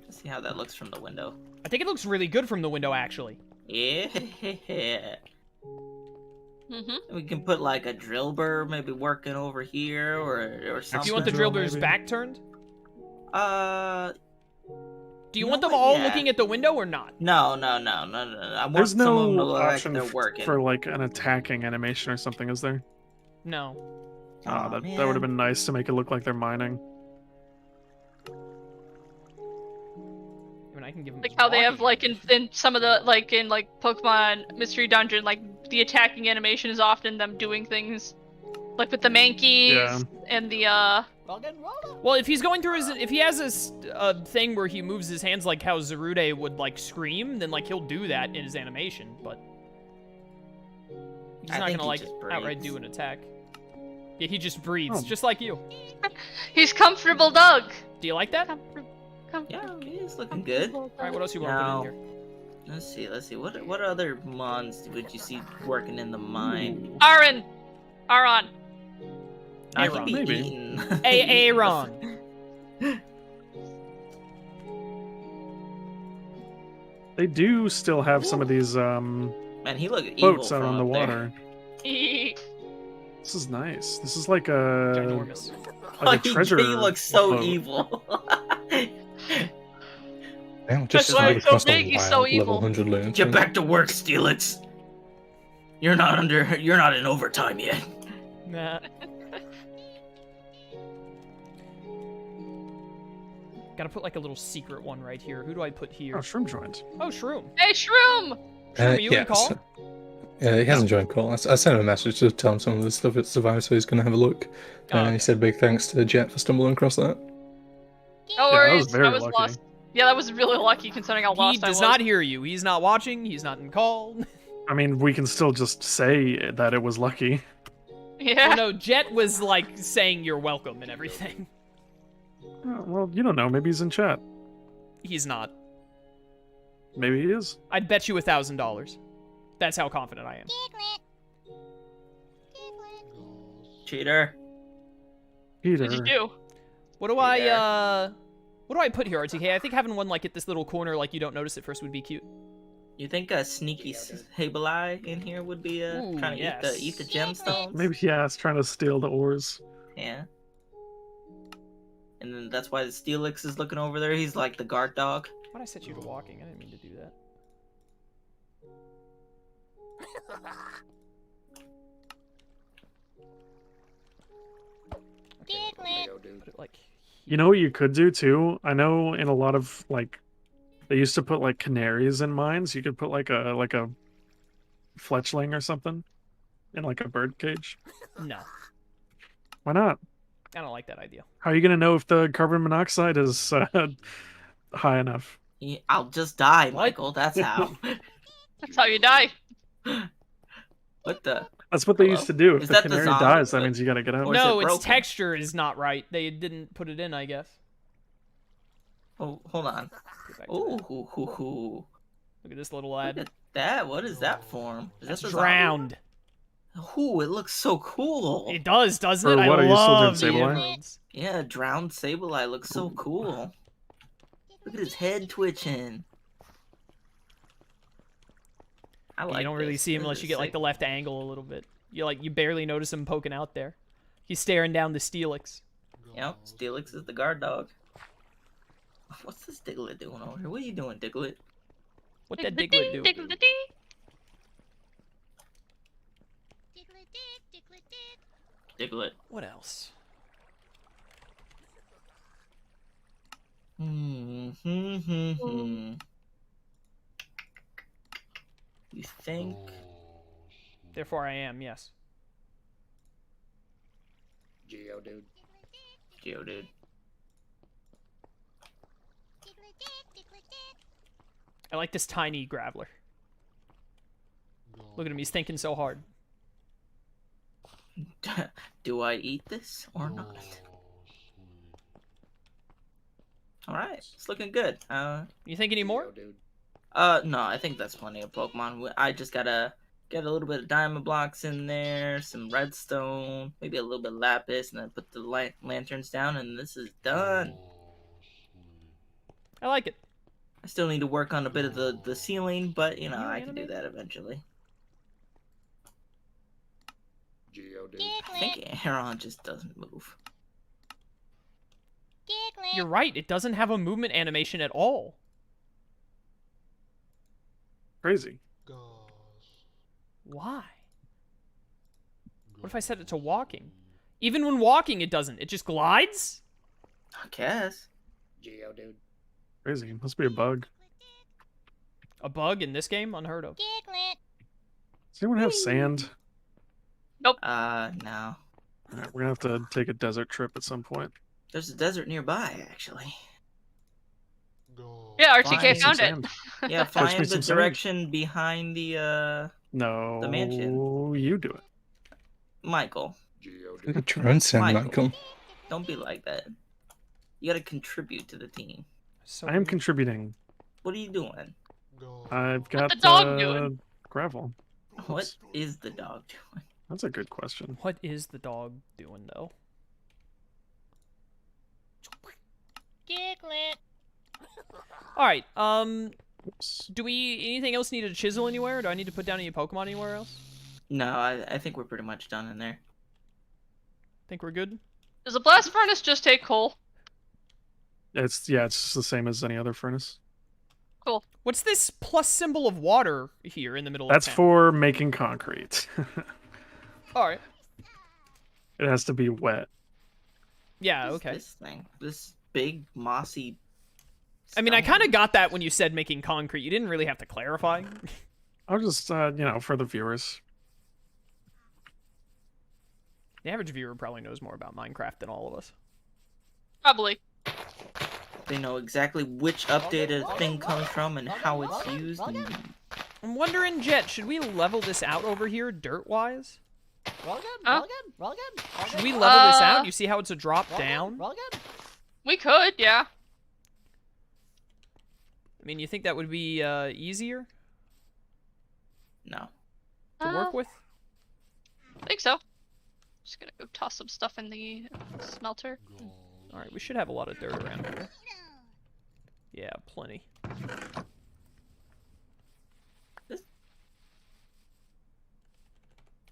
Let's see how that looks from the window. I think it looks really good from the window, actually. Yeah. Mm-hmm. We can put like a drill burr maybe working over here or something. Do you want the drill burrs maybe? back turned? Do you You want know them what? all Yeah. looking at the window or not? No. I want There's some of them to no look like option they're working. for like an attacking animation or something, is there? No. Ah, Aw, that would man. have been nice to make it look like they're mining. I mean, I can give them Like how they have walking like in some of the in Pokemon Mystery Dungeon, like the attacking animation is often them doing things, like with the Mankeys Yeah. and the Well, if he's going through if he has this thing where he moves his hands like how Zarude would like scream, then like he'll do that in his animation, but he's I not think gonna he like just outright breathes. do an attack. Yeah, he just breathes, Oh. just like you. he's comfortable Doug. Do you like that? Yeah, he's looking good. All right, what else you want to Now, put in here? Let's see. What other mons would you see working in the mine? Aron. Nah, Aaron, he'd be maybe. eating. Aaron. They do still have some of these Man, he look evil boats out from on the up there. water. He This is nice. This is like a Ginormous. like a treasure. He looks so boat. evil. Damn, That's just why like it's so across the big, he's so wild level evil. 100 lanes. Get back to work, Steelix. You're not in overtime yet. Nah. Gotta put like a little secret one right here. Who do I put here? Oh, shroom joint. Oh, Shroom. Hey Shroom! Shroom, you yeah, in call? Yeah, he hasn't joined call. I sent him a message to tell him some of the stuff at Survivor, so he's going to have a look. Oh, And okay. he said big thanks to Jet for stumbling across that. No that worries, was very I was lucky. lost. Yeah, that was really lucky considering how He lost I was. does not hear you. He's not watching. He's not in call. I mean, we can still just say that it was lucky. Yeah. Well, no, Jet was like saying you're welcome and everything. Well, you don't know. Maybe he's in chat. He's not. Maybe he is. I'd bet you $1,000. That's how confident I am. Cheater. Peter. What did you do? What do what do I put here, RTK? I think having one like at this little corner, like you don't notice it first, would be cute. You think a sneaky Sableye in here would be Ooh, trying to yes. eat the gemstones? Maybe yeah, it's trying to steal the ores. Yeah. And then that's why the Steelix is looking over there. He's like the guard dog. Why'd I set you to walking? I didn't mean to do that. Okay, put it like You know what you could do too? I know in a lot of like they used to put like canaries in mines. You could put like a fletchling or something in like a bird cage. no. Why not? I don't like that idea. How are you gonna know if the carbon monoxide is high enough? I'll just die, What? Michael. That's how. That's how you die. What the? That's what they Hello? used to do. If Is the that the canary zombie? dies, that means you gotta get out. Or is No, it its broken? texture is not right. They didn't put it in, I guess. Oh, hold on. Go back to Ooh, that. hoo, hoo, hoo. Look at this little Look lad. at that. What is that form? Is That's that the zombie? drowned. Ooh, it looks so cool. It does, doesn't For it? what, I are you still doing love the Sableye? emeralds. Yeah, drowned Sableye looks so cool. Look at his head twitching. I like You don't really this. see him This unless is you get like sick. the left angle a little bit. You barely notice him poking out there. He's staring down the Steelix. Yep, Steelix is the guard dog. What's this Diglett doing over here? What are you doing, Diglett? What that Diglett do? Diglett. What else? You think? Therefore, I am. Yes. Geodude. I like this tiny Graveler. Look at him. He's thinking so hard. Do I eat this or not? All right, it's looking good. You think any more? No, I think that's plenty of Pokemon. I just gotta get a little bit of diamond blocks in there, some redstone, maybe a little bit of lapis, and then put the lanterns down, and this is done. I like it. I still need to work on a bit of the ceiling, but you know, You I can do animate? that eventually. Geodude. I think Aaron just doesn't move. You're right, it doesn't have a movement animation at all. Crazy. Gosh. Why? What if I set it to walking? Even when walking, it doesn't. It just glides? I guess. Geodude. Crazy. Must be a bug. A bug in this game? Unheard of. Does anyone have sand? No. Alright, we're gonna have to take a desert trip at some point. There's a desert nearby, actually. Gosh. Yeah, Fine. RTK found it. Sand. Yeah, fly me in the some sand. direction behind the No, The mansion. you do it. Michael. Geodude. Look at your own sand, Michael. Don't be like that. You gotta contribute to the team. So I am contributing. What are you doing? Gosh. I've got the dog doing? gravel. What is the dog doing? That's a good question. What is the dog doing, though? Alright, Oops. do we... anything else need to chisel anywhere? Do I need to put down any Pokemon anywhere else? No, I think we're pretty much done in there. Think we're good? Does a blast furnace just take coal? It's just the same as any other furnace. Cool. What's this plus symbol of water here in the middle That's of town? for making concrete. Alright. It has to be wet. Yeah, What is okay. This thing, this big mossy. I mean, I stone. kind of got that when you said making concrete. You didn't really have to clarify. I'll just, for the viewers. The average viewer probably knows more about Minecraft than all of us. Probably. They know exactly which updated thing comes from and how it's used. And... I'm wondering, Jet, should we level this out over here, dirt-wise? Huh? Should we level this out? You see how it's a drop down? We could, yeah. I mean, you think that would be easier No. to work with? I think so. Just gonna go toss some stuff in the smelter. Alright, we should have a lot of dirt around here. Yeah, plenty.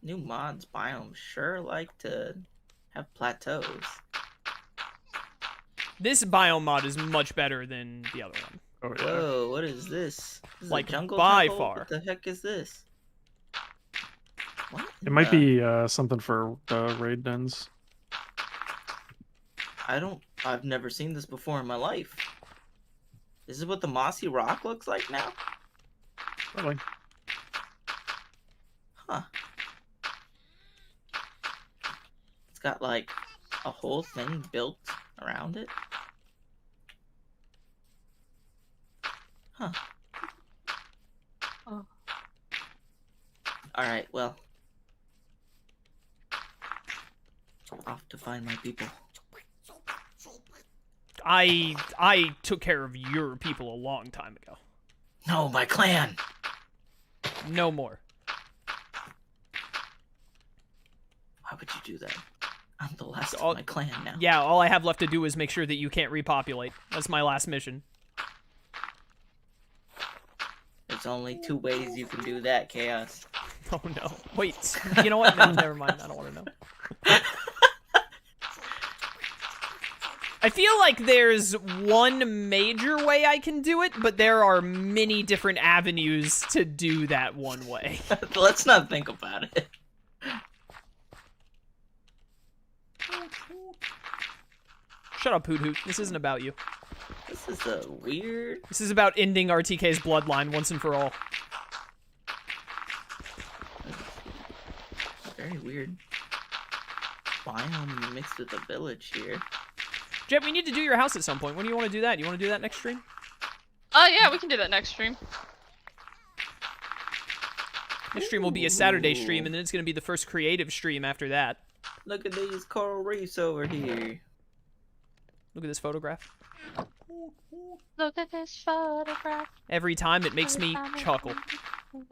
New mods biomes sure like to have plateaus. This biome mod is much better than the other one. Oh, yeah. Whoa, what is this? This is Like, a jungle by temple? far. What the heck is this? What? It might be something for the raid dens. I've never seen this before in my life. This is what the mossy rock looks like now? Probably. Huh. It's got like a whole thing built around it. Huh. Oh. Alright, well. Off to find my people. I took care of your people a long time ago. No, my clan! No more. Why would you do that? I'm the last All- of my clan now. Yeah, all I have left to do is make sure that you can't repopulate. That's my last mission. There's only 2 ways you can do that, Chaos. Oh no. Wait, you know what? No, never mind. I don't want to know. I feel like there's one major way I can do it, but there are many different avenues to do that one way. Let's not think about it. Shut up, Hoot Hoot. This isn't about you. This is a weird... This is about ending RTK's bloodline once and for all. Very weird biome mixed with a village here. Jet, we need to do your house at some point. When do you want to do that? You want to do that next stream? Yeah, we can do that next stream. Next stream will be a Saturday stream, and then it's going to be the first creative stream after that. Look at these coral reefs over here. Look at this photograph. Look at this photograph. Every time it makes me chuckle. Look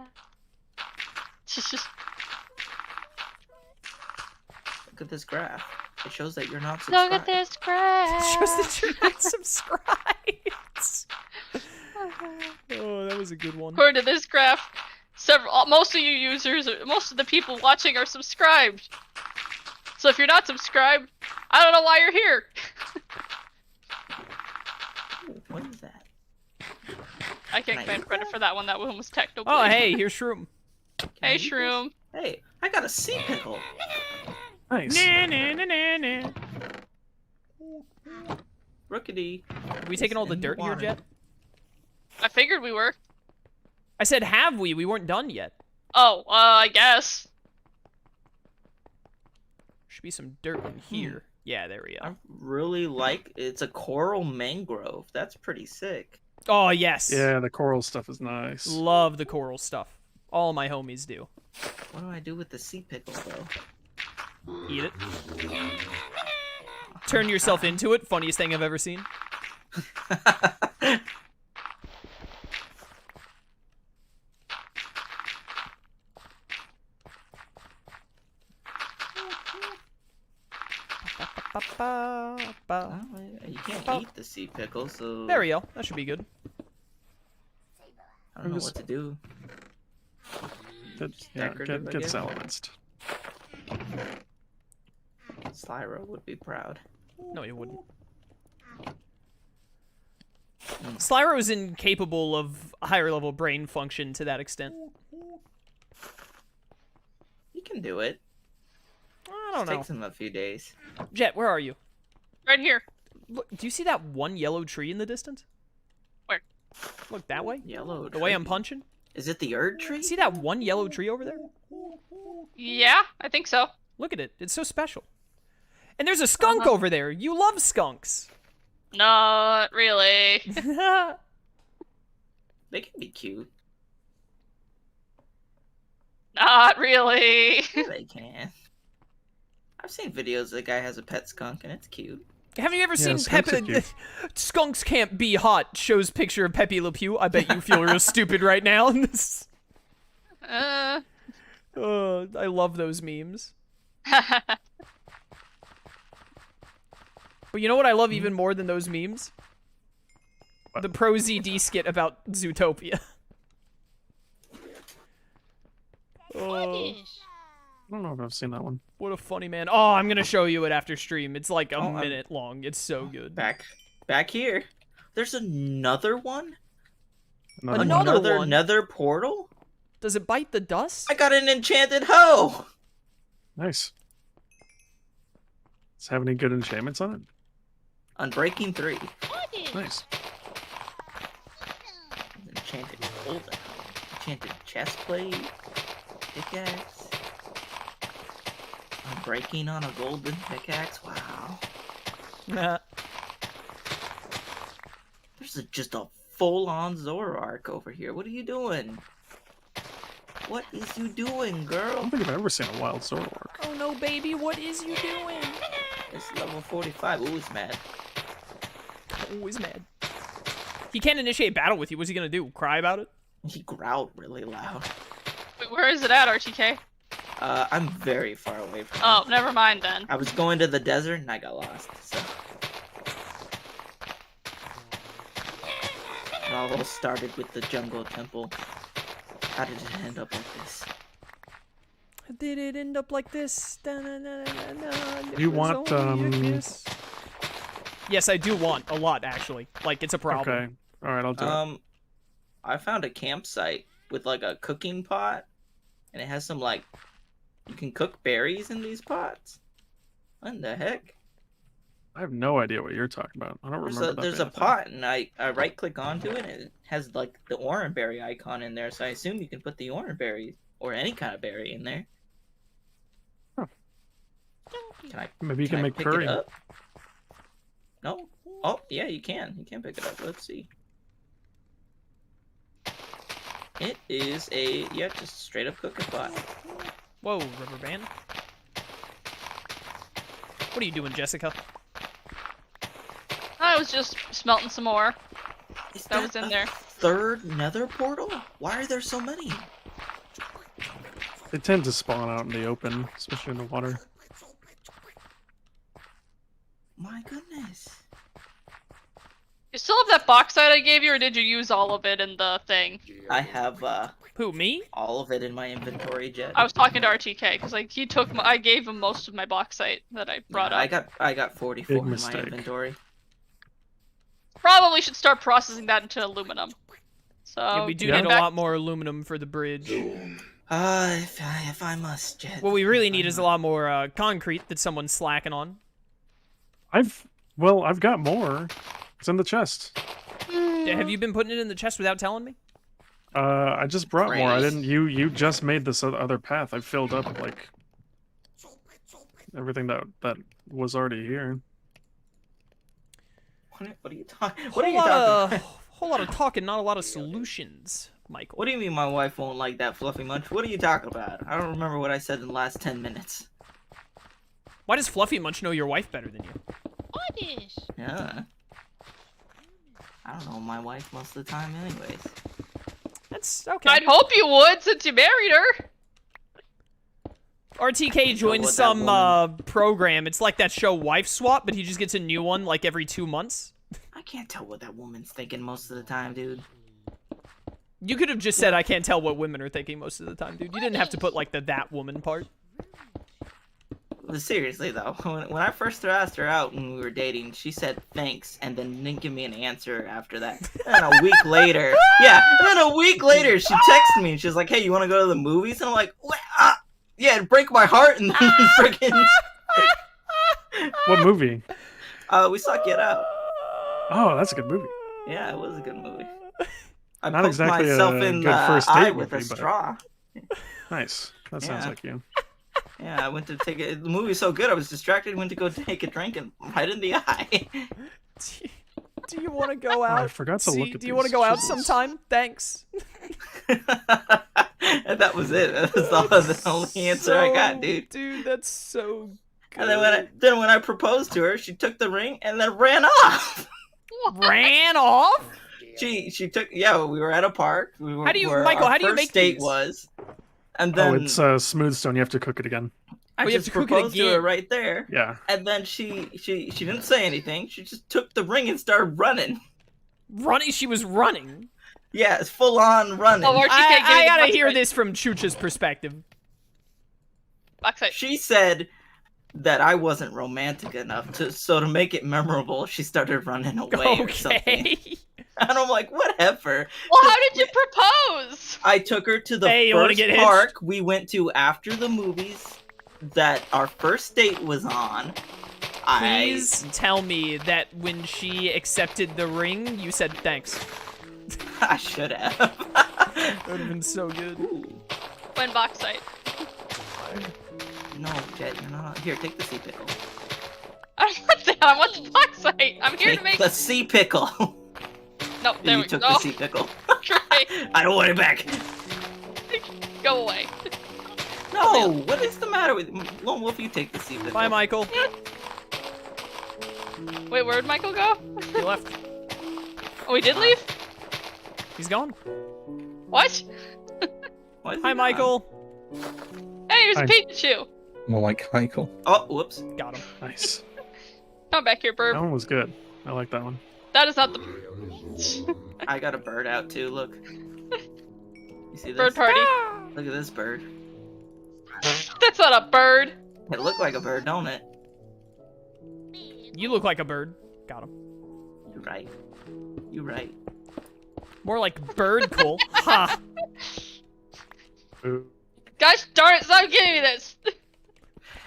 at this graph. It shows that you're not Look subscribed. at this It shows graph. that you're not subscribed. was a good one. According to this graph, most of you users, most of the people watching are subscribed. So if you're not subscribed, I don't know why you're here. Ooh, what is that? I can't claim credit for that one. That one was technical. Oh, hey, here's Shroom. Can I Hey, eat this? Shroom. Hey, I got a sea pickle. Nice. Nah, nah, nah, nah, nah. Rookity. Have we taken all the In the dirt here, water. Jet? I figured we were. I said, have we? We weren't done yet. Oh, I guess. Should be some dirt in here. Yeah, there we I go. really like it's a coral mangrove. That's pretty sick. Oh, yes. Yeah, the coral stuff is nice. Love the coral stuff. All my homies do. What do I do with the sea pickle though? Eat it. Turn yourself into it. Funniest thing I've ever seen. Well, you can't eat the sea pickle, so There we go. That should be good. I don't know what to do. Get Decorative, I guess. silenced. Slyro would be proud. No, you wouldn't. Slyro is incapable of higher level brain function to that extent. You can do it. I don't Just know. takes him a few days. Jet, where are you? Right here. Look, do you see that one yellow tree in the distance? Where? Look, that way? Yellow. The way tree. I'm punching? Is it the Erd tree? See that one yellow tree over there? Yeah, I think so. Look at it. It's so special. And there's a skunk over there. You love skunks. Not really. They can be cute. Not really. They can. I've seen videos the guy has a pet skunk and it's cute. Have you ever seen skunks are Pepe? cute. Skunks Can't Be Hot shows picture of Pepe Le Pew. I bet you feel real stupid right now. Uh. I love those memes. But you know what I love even more than those memes? What? The Pro ZD skit about Zootopia. Oh, I don't know if I've seen that one. what a funny man. Oh, I'm gonna show you it after stream. It's like a Oh, I'm- minute long. It's so good. Back here. There's another one? Another one? Nether portal? Does it bite the dust? I got an enchanted hoe! Nice. Does it have any good enchantments on it? Unbreaking 3. Nice. Enchanted golden. Enchanted chestplate. Pickaxe. Unbreaking on a golden pickaxe. Wow. Nah. There's just a full-on Zoroark over here. What are you doing? What is you doing, I girl? don't think I've ever seen a wild Zoroark. Oh no, baby, what is you doing? It's level 45. Ooh, he's mad. Always mad. He can't initiate battle with you. What's he gonna do? Cry about it? He growled really loud. Wait, where is it at, RTK? I'm very far away from Oh, him. never mind then. I was going to the desert and I got lost, so. It all started with the jungle temple. How did it end up like this? Did it end up like this? Da-na-na-na-na, You it was want, only a kiss. Yes, I do want a lot, actually. Like, it's a problem. Okay. Alright, I'll do it. I found a campsite with like a cooking pot, and it has some like, you can cook berries in these pots. What in the heck? I have no idea what you're talking about. I don't remember that. There's a being thing. pot, and I right click onto it, and it has like the orange berry icon in there. So I assume you can put the orange berries or any kind of berry in there. Huh. Can I? Maybe you can make pick curry. it up? No. Oh yeah, you can. You can pick it up. Let's see. It is a just straight up cooking pot. Whoa, rubber band. What are you doing, Jessica? I was just smelting some more. Is That was in a there. Third Nether portal? Why are there so many? They tend to spawn out in the open, especially in the water. My goodness. You still have that bauxite I gave you, or did you use all of it in the thing? I have Who, me? all of it in my inventory, Jet. I was talking to RTK because like he took I gave him most of my bauxite that I brought up. I got 44 Big in my mistake. inventory. Probably should start processing that into aluminum. So Yeah, we do Yeah. need a back- lot more aluminum for the bridge. If I must, Jet. What we really If I need is a must. lot more concrete that someone's slacking on. I've got more. It's in the chest. Yeah, have you been putting it in the chest without telling me? I just brought more. I Great. didn't. You just made this other path. I filled up like everything that was already here. What are you talking? What are you talking? about? Whole lot of talking, not a lot of solutions, Michael. What do you mean my wife won't like that fluffy munch? What are you talking about? I don't remember what I said in the last 10 minutes. Why does Fluffy Munch know your wife better than you? Yeah. I don't know my wife most of the time anyways. That's okay. I'd hope you would since you married her. RTK joined what that some woman- program. It's like that show Wife Swap, but he just gets a new one like every 2 months. I can't tell what that woman's thinking most of the time, dude. You could have just said, I can't tell what women are thinking most of the time, dude. You didn't have to put like the that woman part. Seriously though, when I first asked her out when we were dating, she said thanks and then didn't give me an answer after that. And a week later, yeah, and then a week later she texted me and she was like, "Hey, you want to go to the movies?" And I'm like, "What? Yeah, it'd break my heart." And then freaking, What movie? we saw Get Out. Oh, that's a good movie. Yeah, it was a good movie. I Not poked exactly myself a in good the first eye date with a movie, but- straw. Nice. That sounds Yeah. like you. Yeah, I went to take it. The movie's so good, I was distracted. Went to go take a drink and right in the eye. Do you want to go Oh, I out? forgot to look at Do you want to these go out chisels. sometime? Thanks. And that was it. That was the only answer I got, dude. Dude, that's so good. And then when I proposed to her, she took the ring and then ran off. Ran off? She took we were at a park. We were, How do you- where Michael, our how do you first make date these? was. And then Oh, it's smooth stone. You have to cook it again. I Oh, you have just to cook it proposed to her again. right there. Yeah. And then she didn't say anything. She just took the ring and started running. Running? She was running. Yeah, it's full on running. Oh, RTK I getting gotta bauxite. hear this from Chucha's perspective. Bauxite. She said that I wasn't romantic enough to make it memorable. She started running away or something. Okay. And I'm like, whatever. Well, how did you propose? I took her to the Hey, you wanna first get hitched? park we went to after the movies that our first date was on. Please tell me that when she accepted the ring, you said thanks. I should have. That would have been so good. When bauxite. No, Jet, you're not. Here, take the sea pickle. I don't want that. I want the bauxite. I'm here to Take make. the sea pickle. No, there You we took go. the sea pickle. Great. I don't want it back. Go away. No, what is the matter with Lone Wolf? You take the sea pickle. Bye, Michael. Wait, where'd Michael go? He left. Oh, we did leave? He's gone. What? Why is he Hi, gone? Michael. Hey, here's Hi. a Pikachu. More like Michael. Oh, whoops. Got him. Nice. Come back here, That Burb. one was good. I like that one. That is not the I got a bird out too. Look. You see this? bird party. Look at this bird. That's not a bird. It looked like a bird, don't it? You look like a bird. Got him. You're right. You're right. More like bird cool. Ha! Ooh. Gosh darn it, stop giving me this.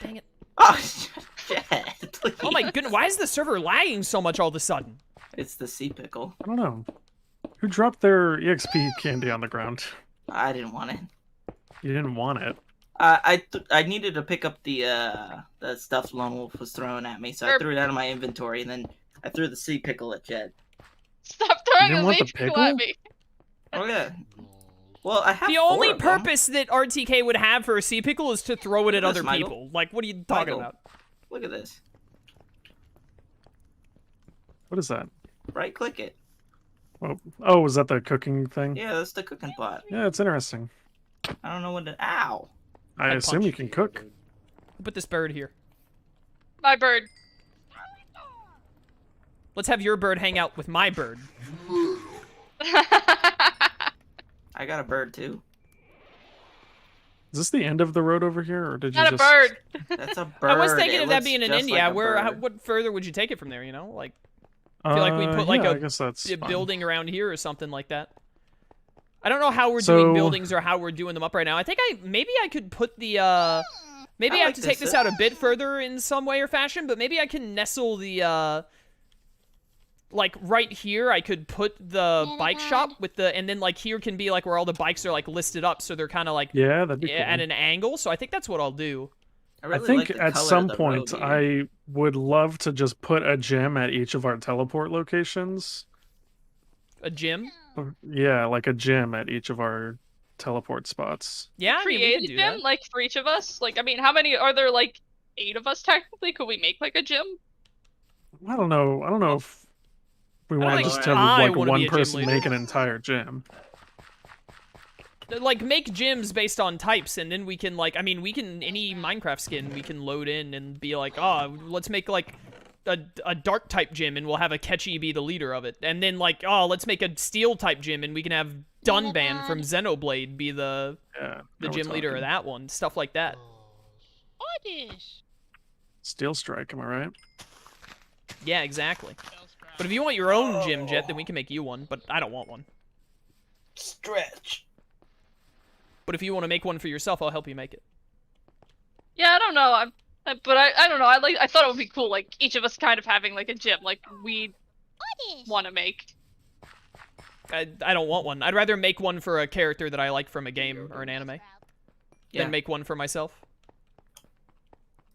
Dang it. Oh, Jet, please. Oh my goodness, why is the server lagging so much all of a sudden? It's the sea pickle. I don't know. Who dropped their EXP candy on the ground? I didn't want it. You didn't want it. I needed to pick up the stuff Lone Wolf was throwing at me, so I Herb. threw it out of my inventory, and then I threw the sea pickle at Jet. Stop throwing didn't the want the leaf pickle at pickle? me. Oh yeah. Well, I have The four only of them. purpose that RTK would have for a sea pickle is to throw it at Look at other this, Michael. people. Like, what are you talking Michael. about? Look at this. What is that? Right click it. Oh, was that the cooking thing? Yeah, that's the cooking pot. Yeah, it's interesting. I don't know what to. Ow. I Head assume punch. you can cook. Put this bird here. My bird. Let's have your bird hang out with my bird. I got a bird too. Is this the end of the road over here, or did you Not just... a bird. That's a bird. I was thinking It of that looks being an just inn. like Yeah, a bird. what further would you take it from there? You know, like I feel like we put like yeah, a I guess that's fine. building around here or something like that. I don't know how we're So- doing buildings or how we're doing them up right now. I think maybe I could put the maybe I have like to take this. this out a bit further in some way or fashion, but maybe I can nestle the like right here I could put the bike shop with the, and then like here can be like where all the bikes are like listed up, so they're kind of like Yeah, that'd be cool. at an angle. So I think that's what I'll do. I I really think like the at color some of the point road here. I would love to just put a gym at each of our teleport locations. A gym. Yeah, like a gym at each of our teleport spots. Yeah, I mean, we can Create do a gym, that. like, for each of us? Like, I mean, how many are there, like, 8 of us, technically? Could we make, like, a gym? I don't know. I don't know if we want to think just have I like wanna be one a gym person leader. make an entire gym. Like make gyms based on types, and then we can like, I mean, we can any Minecraft skin we can load in and be like, oh, let's make like a dark type gym, and we'll have a Catchy be the leader of it, and then like, oh, let's make a steel type gym, and we can have Dunban from Xenoblade be the Yeah, now we're gym leader of talking. that one, stuff like that. Steel Strike, am I right? Yeah, exactly. But if you want your own gym, Jet, then we can make you one. But I don't want one. Stretch. But if you want to make one for yourself, I'll help you make it. Yeah, I don't know. But I don't know. I thought it would be cool, like, each of us kind of having, like, a gym, like, we want to make. I don't want one. I'd rather make one for a character that I like from a game or an anime Yeah. than make one for myself.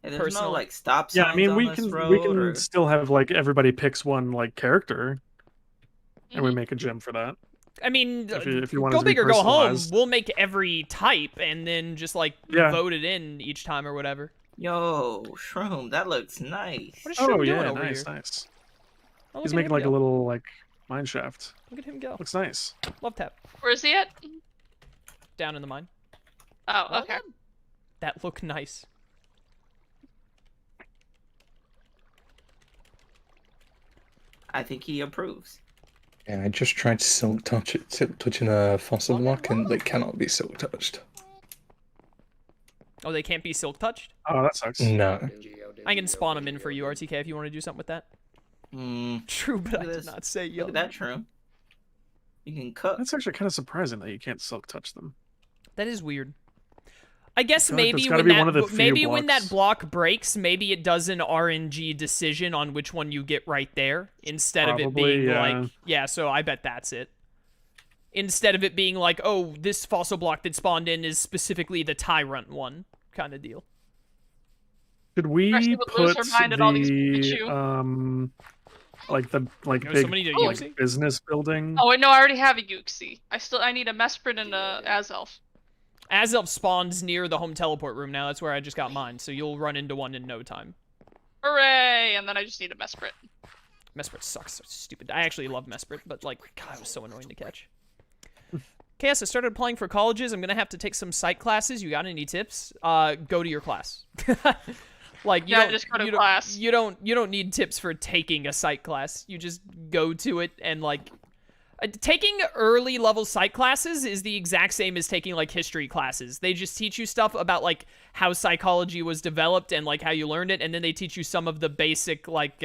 Hey, there's personal. no like stop signs Yeah, I mean on we this can road, or... still have like everybody picks one like character, and we Mhm. make a gym for that. I mean, If you want it go to be big or go home. personalized. We'll make every type and then just like Yeah. vote it in each time or whatever. Yo, Shroom, that looks nice. What is Shroom Oh doing yeah, over nice, here? nice. Oh, look He's at making him like go. a little like mine shaft. Look at him go. Looks nice. Love tap. Where is he at? Down in the mine. Oh, okay. That look nice. I think he approves. Yeah, I just tried to silk touch it, silk touching a fossil block, and they cannot be silk touched. Oh, they can't be silk touched? Oh, that sucks. No. I can spawn them in for you, RTK, if you want to do something with that. Hmm. True, but Look I at did this. not say yo. Look at that, Shroom. You can cook. That's actually kind of surprising that you can't silk touch them. That is weird. I guess I feel like maybe that's gotta when be one of the that few maybe when that blocks. block breaks, maybe it does an RNG decision on which one you get right there instead of it Probably, being yeah. like, yeah. So I bet that's it. Instead of it being like, oh, this fossil block that spawned in is specifically the Tyrant one, kind of deal. Should we Especially with Loser put Mind and all these the Pikachu. like the like Know big somebody to like, use it? business building? Oh wait, no, I already have a Yuxi. I need a Mesprit and a Azelf. Azelf spawns near the home teleport room now. That's where I just got mine. So you'll run into one in no time. Hooray! And then I just need a Mesprit. Mesprit sucks. So stupid. I actually love Mesprit, but like, God, it was so annoying to catch. KS, I started applying for colleges. I'm gonna have to take some psych classes. You got any tips? Go to your class. Like you Yeah, don't just go to you class. don't you don't need tips for taking a psych class. You just go to it and like taking early level psych classes is the exact same as taking like history classes. They just teach you stuff about like how psychology was developed and like how you learned it, and then they teach you some of the basic like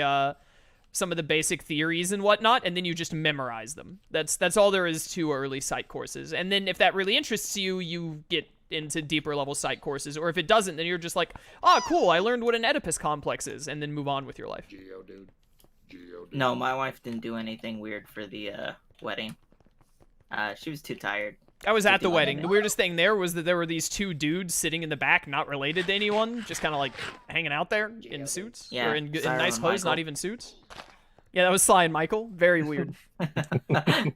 some of the basic theories and whatnot, and then you just memorize them. That's all there is to early psych courses. And then if that really interests you, you get into deeper level psych courses. Or if it doesn't, then you're just like, oh, cool, I learned what an Oedipus complex is, and then move on with your life. Geodude. Geodude. No, my wife didn't do anything weird for the wedding. She was too tired. I was at the Something like wedding. that. The weirdest thing there was that there were these two dudes sitting in the back, not related to anyone, just kind of like hanging out there in suits. Yeah, or in Cyril nice and clothes, not Michael. even suits. Yeah, that was Sly and Michael. Very weird. Geodude.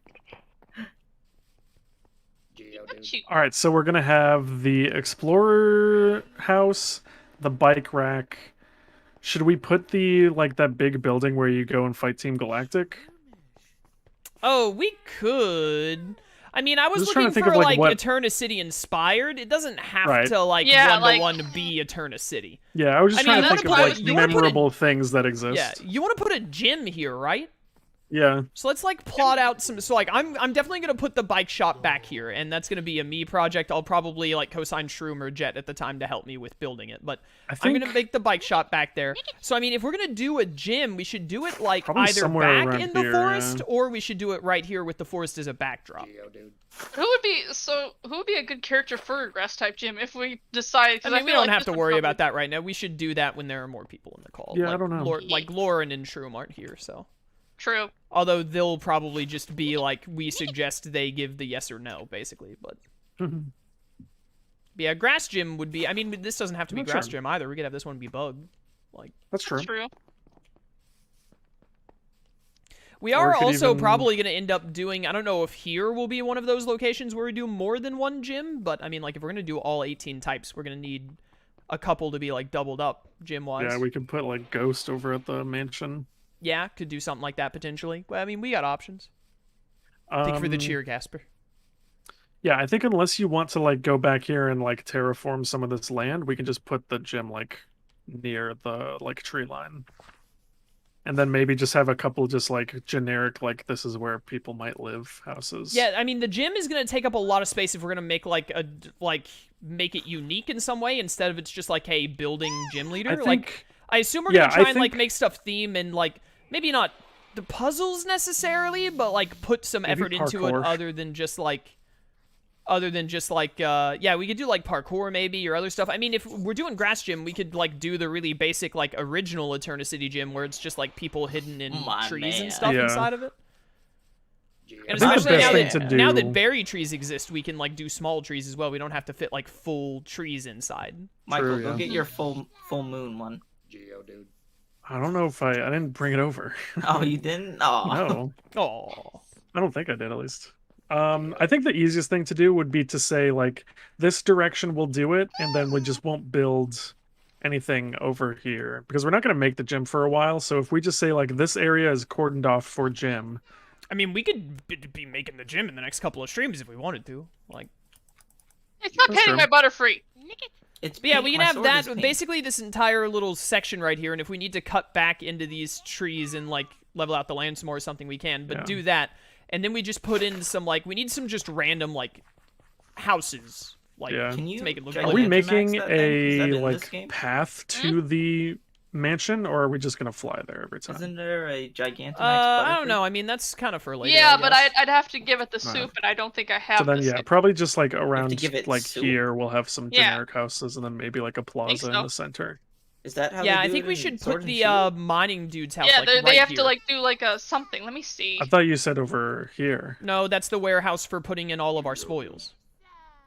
Pikachu. All right, so we're gonna have the explorer house, the bike rack. Should we put the like that big building where you go and fight Team Galactic? Oh, we could. I mean, I was just trying looking to think for of, like, like what- Eterna City inspired. It doesn't have Right. to like Yeah, one-to-one be Eterna City. Yeah, I was just I mean, trying to you think of wanna like put- you wanna put a- memorable things that exist. Yeah, you want to put a gym here, right? Yeah. So let's like plot out some. So like I'm definitely gonna put the bike shop back here, and that's gonna be a me project. I'll probably like co-sign Shroom or Jet at the time to help me with building it. But I'm think gonna make the bike shop back there. So I mean, if we're gonna do a gym, we should do it like Probably either somewhere back around in the here, forest, yeah. or we should do it right here with the forest as a backdrop. Geodude. Who would be a good character for a grass type gym if we decide? I mean, we don't have to worry about that right now. We should do that when there are more people in the call. Yeah, like, I don't know. Like Lauren and Shroom aren't here, so. True. Although they'll probably just be like, we suggest they give the yes or no, basically. But yeah, grass gym would be. I mean, this doesn't have to be Not grass sure. gym either. We could have this one be bug. Like That's true. True. we Or are it could also even- probably going to end up doing. I don't know if here will be one of those locations where we do more than one gym, but I mean, like if we're going to do all 18 types, we're going to need a couple to be like doubled up gym wise. Yeah, we could put like Ghost over at the mansion. Yeah, could do something like that potentially. Well, I mean, we got options. Think for the cheer, Gasper. Yeah, I think unless you want to like go back here and like terraform some of this land, we can just put the gym like near the like tree line. And then maybe just have a couple just like generic like this is where people might live houses. Yeah, I mean the gym is gonna take up a lot of space if we're gonna make make it unique in some way instead of it's just like hey building gym leader. I think I assume we're yeah, gonna try I and like think- make make stuff theme and like maybe not the puzzles necessarily, but like put some Maybe effort into it parkour. other than just like yeah, we could do like parkour maybe or other stuff. I mean, if we're doing grass gym, we could like do the really basic like original Eterna City gym where it's just like people hidden in My trees and man. stuff Yeah. inside of it. And I think the especially now best that, thing to now do- that berry trees exist, we can like do small trees as well. We don't have to fit like full trees inside. Michael, True, go yeah. get your full moon one. Geodude. I don't know if I didn't bring it over. Oh, you didn't? Oh. No. Oh, I don't think I did at least. I think the easiest thing to do would be to say like this direction will do it, and then we just won't build anything over here because we're not going to make the gym for a while. So if we just say like this area is cordoned off for gym, I mean, we could be making the gym in the next couple of streams if we wanted to. Like, It's not That's petting true. my Butterfree. It's but yeah, pink. we can My have sword that. is pink. Basically, this entire little section right here, and if we need to cut back into these trees and like level out the land some more or something, we can. But Yeah. do that, and then we just put in some like we need some just random like houses. Like, Yeah. Can you to make it look try are like we Gigantamax making that thing? Is that a in this like game? path to the mansion, or are we just going to fly there every time? Isn't there a Gigantamax I don't Butterfree? know. I mean, that's kind of for later. Yeah, I but guess. I'd have to give it the Right. soup, and I don't think I have So then, the yeah, soup. probably just like around give it like soup? here, we'll have some Yeah. generic houses, and then maybe like a plaza in so. the center. Is that how Yeah, they I do think it we in should Sword put and the Shield? mining dude's house. Yeah, like, they right have here. to like do like a something. Let me see. I thought you said over here. No, that's the warehouse for putting in all of our spoils.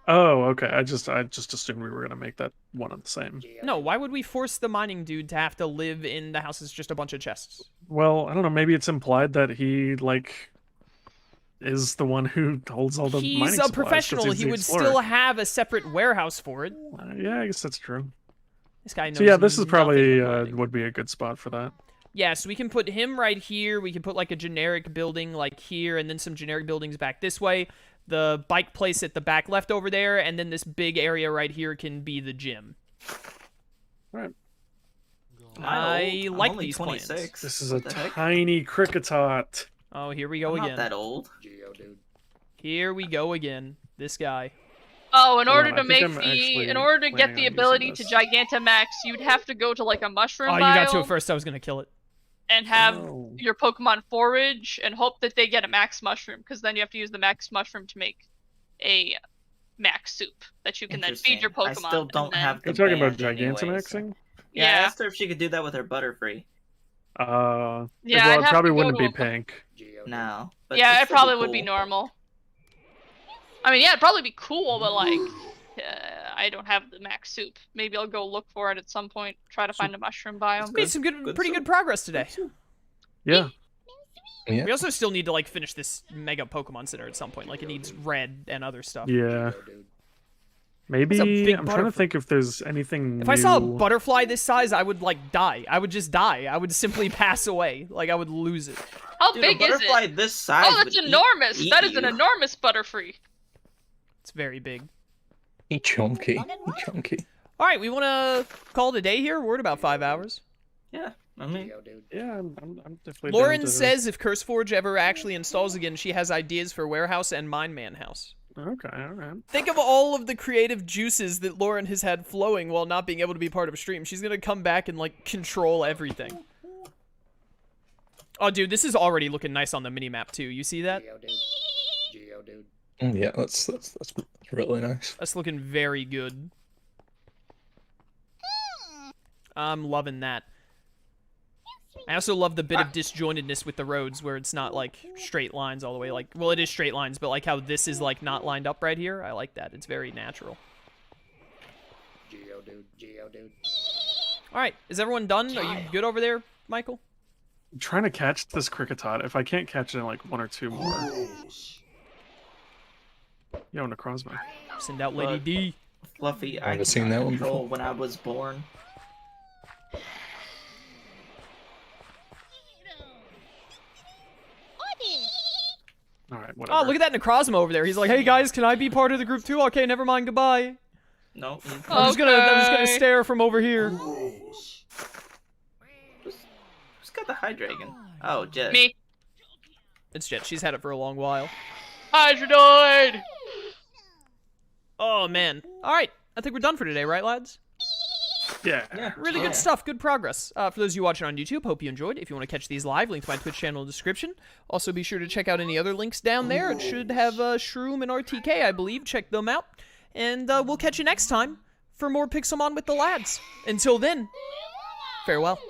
Oh, okay. I just assumed we were gonna make that one and the same. No, why would we force the mining dude to have to live in the house as just a bunch of chests? Well, I don't know. Maybe it's implied that he like is the one who holds all the mining He's supplies, a 'cause professional. he's He the would explorer. still have a separate warehouse for it. Yeah, I guess that's true. This guy knows. So yeah, this is nothing probably of mining. would be a good spot for that. Yeah, so we can put him right here. We can put like a generic building like here, and then some generic buildings back this way. The bike place at the back left over there, and then this big area right here can be the gym. All right. I I'm like only these plans. 26. This is a What the heck? tiny cricketot. Oh, here we go I'm again. not that old. Geodude. Here we go again. This guy. Oh, in Hold order on, to I think make I'm actually in order to get planning the on using ability to this. Gigantamax, you'd have to go to like a mushroom Oh, you got to biome it first. I was gonna kill it. and have Oh. your Pokemon forage and hope that they get a max mushroom, because then you have to use the max mushroom to make a max soup that you can then feed your Pokemon. I still and don't then- have the You're talking about band anyway, so- Gigantamaxing? Yeah, I Yeah. asked her if she could do that with her Butterfree. Yeah, Well, I'd it have probably to go wouldn't to be a- pink. Geodude. No. But Yeah, it'd it still probably would be cool. normal. I mean, yeah, it'd probably be cool, but like, I don't have the max soup. Maybe I'll go look for it at some point. Try to find a mushroom biome. Made some good, Good pretty soup. good progress today. Yeah. Yeah. We also still need to like finish this Mega Pokemon Center at some point. Like it needs red and other stuff. Yeah. Geodude. Maybe big I'm trying to think if there's anything If new. I saw a butterfly this size, I would like die. I would just die. I would simply pass away. Like I would lose it. How Dude, big a is butterfly it? this size. Oh, that's would enormous. eat That is an you. enormous butterfree. It's very big. He chunky. He chunky. All right, we want to call it a day here. We're at about 5 hours. Yeah, I mean, Yeah, I'm definitely. Lauren down to... says if CurseForge ever actually installs again, she has ideas for Warehouse and Mine Man House. Okay, all right. Think of all of the creative juices that Lauren has had flowing while not being able to be part of a stream. She's gonna come back and like control everything. Oh, dude, this is already looking nice on the minimap too. You see that? Yeah, that's really nice. That's looking very good. I'm loving that. I also love the bit of disjointedness with the roads where it's not like straight lines all the way. Like, well, it is straight lines, but like how this is like not lined up right here. I like that. It's very natural. All right, is everyone done? Are you good over there, Michael? I'm trying to catch this Kricketot. If I can't catch it in like 1 or 2 more. Yo, Necrozma. Send out Lady D. Fluffy, I Never seen that one control before. when I was born. All right, whatever. Oh, look at that Necrozma over there. He's like, hey guys, can I be part of the group too? Okay, never mind, goodbye. No. I'm just gonna Okay. stare from over here. Who's got the Hydreigon? Oh, Jet. Me. It's Jet. She's had it for a long while. Hydroid! Oh man. All right, I think we're done for today, right, lads? Yeah. Yeah. Really good stuff. Good progress. For those of you watching on YouTube, hope you enjoyed. If you want to catch these live, link to my Twitch channel in the description. Also, be sure to check out any other links down there. It should have Shroom and RTK, I believe. Check them out. And we'll catch you next time for more Pixelmon with the lads. Until then, farewell.